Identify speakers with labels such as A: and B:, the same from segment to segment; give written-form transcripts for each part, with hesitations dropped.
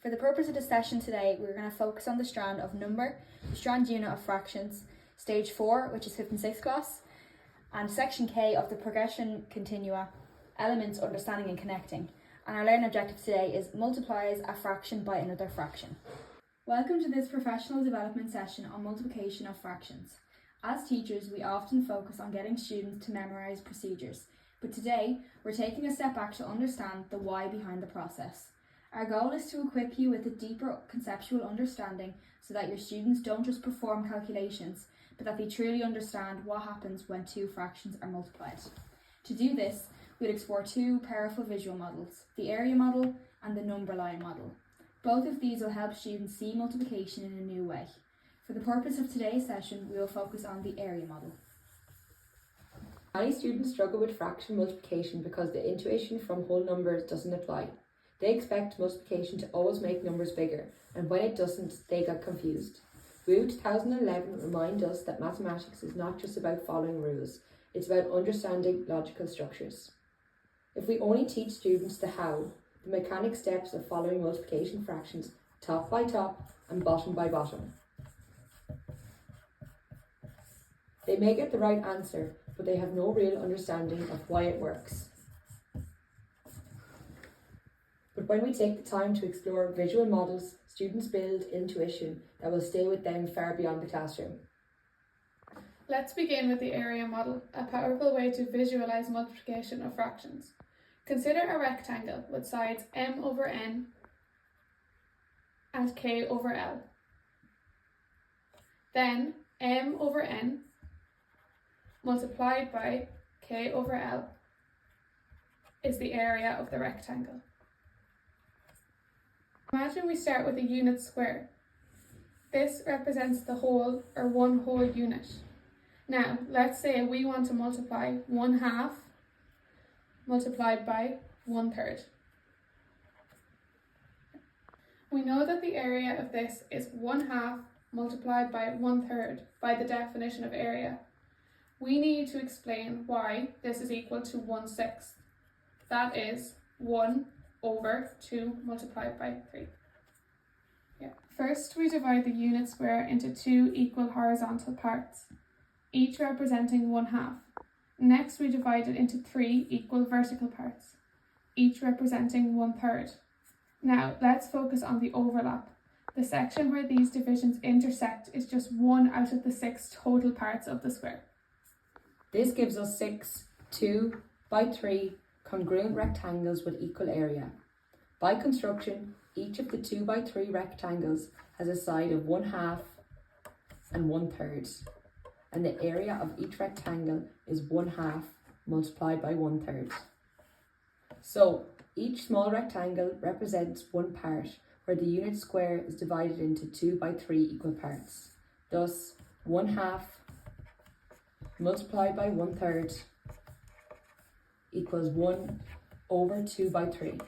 A: For the purpose of the session today, we're going to focus on the strand of number, the strand unit of fractions, stage 4, which is 5th and 6th class, and section K of the progression continua, elements, understanding and connecting. And our learning objective today is multiplies a fraction by another fraction. Welcome to this professional development session on multiplication of fractions. As teachers, we often focus on getting students to memorise procedures, but today we're taking a step back to understand the why behind the process. Our goal is to equip you with a deeper conceptual understanding so that your students don't just perform calculations, but that they truly understand what happens when two fractions are multiplied. To do this, we'll explore two powerful visual models, the area model and the number line model. Both of these will help students see multiplication in a new way. For the purpose of today's session, we will focus on the area model.
B: Many students struggle with fraction multiplication because the intuition from whole numbers doesn't apply. They expect multiplication to always make numbers bigger, and when it doesn't, they get confused. WU 2011 remind us that mathematics is not just about following rules, it's about understanding logical structures. If we only teach students the how, the mechanic steps of following multiplication fractions, top by top and bottom by bottom, they may get the right answer, but they have no real understanding of why it works. But when we take the time to explore visual models, students build intuition that will stay with them far beyond the classroom.
C: Let's begin with the area model, a powerful way to visualise multiplication of fractions. Consider a rectangle with sides m over n and k over l. Then m over n multiplied by k over l is the area of the rectangle. Imagine we start with a unit square. This represents the whole or one whole unit. Now, let's say we want to multiply 1/2 multiplied by 1/3. We know that the area of this is 1/2 multiplied by 1/3 by the definition of area. We need to explain why this is equal to 1/6. That is 1 over 2 multiplied by 3. First, we divide the unit square into two equal horizontal parts, each representing 1/2. Next, we divide it into three equal vertical parts, each representing 1/3. Now, let's focus on the overlap. The section where these divisions intersect is just 1 out of the 6 total parts of the square.
B: This gives us 6 2 by 3 congruent rectangles with equal area. By construction, each of the 2 by 3 rectangles has a side of 1/2 and 1/3, and the area of each rectangle is 1/2 multiplied by 1/3. So, each small rectangle represents one part where the unit square is divided into 2 by 3 equal parts. Thus, 1/2 multiplied by 1/3 equals 1 over 2 by 3.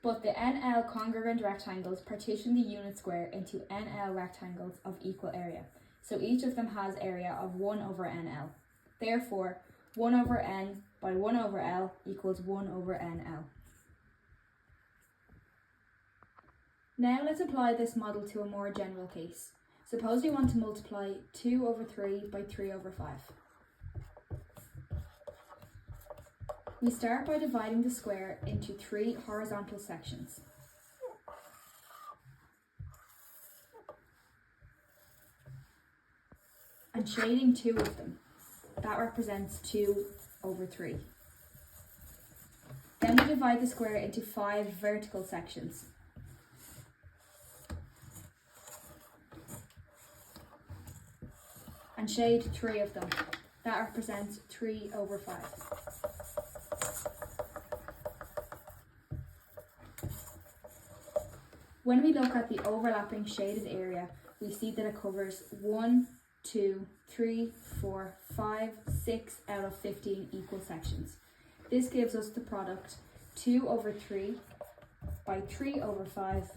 A: But the NL congruent rectangles partition the unit square into NL rectangles of equal area, so each of them has area of 1 over NL. Therefore, 1 over N by 1 over L equals 1 over NL. Now let's apply this model to a more general case. Suppose we want to multiply 2 over 3 by 3 over 5. We start by dividing the square into 3 horizontal sections. And shading 2 of them. That represents 2 over 3. Then we divide the square into 5 vertical sections. And shade 3 of them. That represents 3 over 5. When we look at the overlapping shaded area, we see that it covers 1, 2, 3, 4, 5, 6 out of 15 equal sections. This gives us the product 2 over 3 by 3 over 5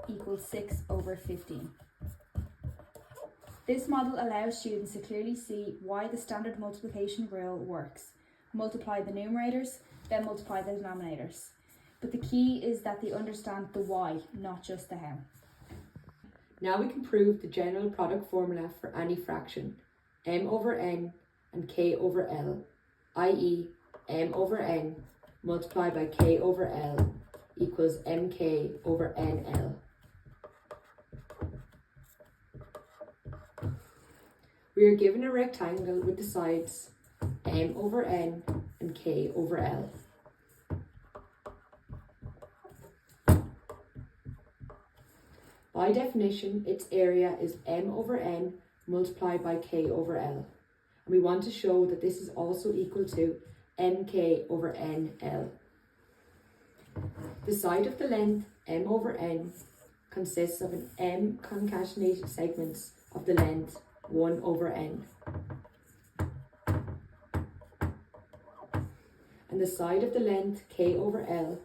A: equals 6 over 15. This model allows students to clearly see why the standard multiplication rule works. Multiply the numerators, then multiply the denominators. But the key is that they understand the why, not just the how.
B: Now we can prove the general product formula for any fraction, m over n and k over l, i.e. m over n multiplied by k over l equals mk over nl. We are given a rectangle with the sides m over n and k over l. By definition, its area is m over n multiplied by k over l. And we want to show that this is also equal to mk over nl. The side of the length m over n consists of an m concatenated segments of the length 1 over n. And the side of the length k over l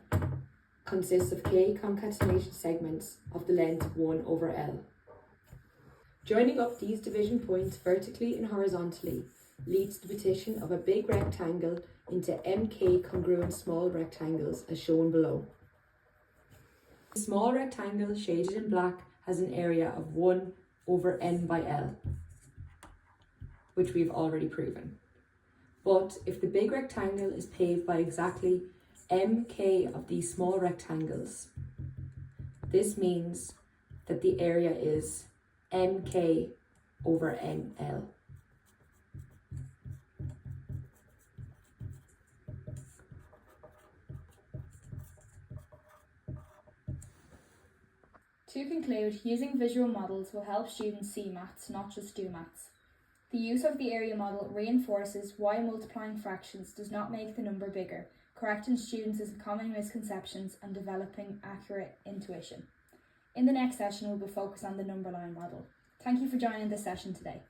B: consists of k concatenated segments of the length 1 over l. Joining up these division points vertically and horizontally leads to the partition of a big rectangle into mk congruent small rectangles as shown below. The small rectangle shaded in black has an area of 1 over n by l, which we've already proven. But if the big rectangle is paved by exactly mk of these small rectangles, this means that the area is mk over nl.
A: To conclude, using visual models will help students see maths, not just do maths. The use of the area model reinforces why multiplying fractions does not make the number bigger, correcting students' common misconceptions and developing accurate intuition. In the next session, we will focus on the number line model. Thank you for joining this session today.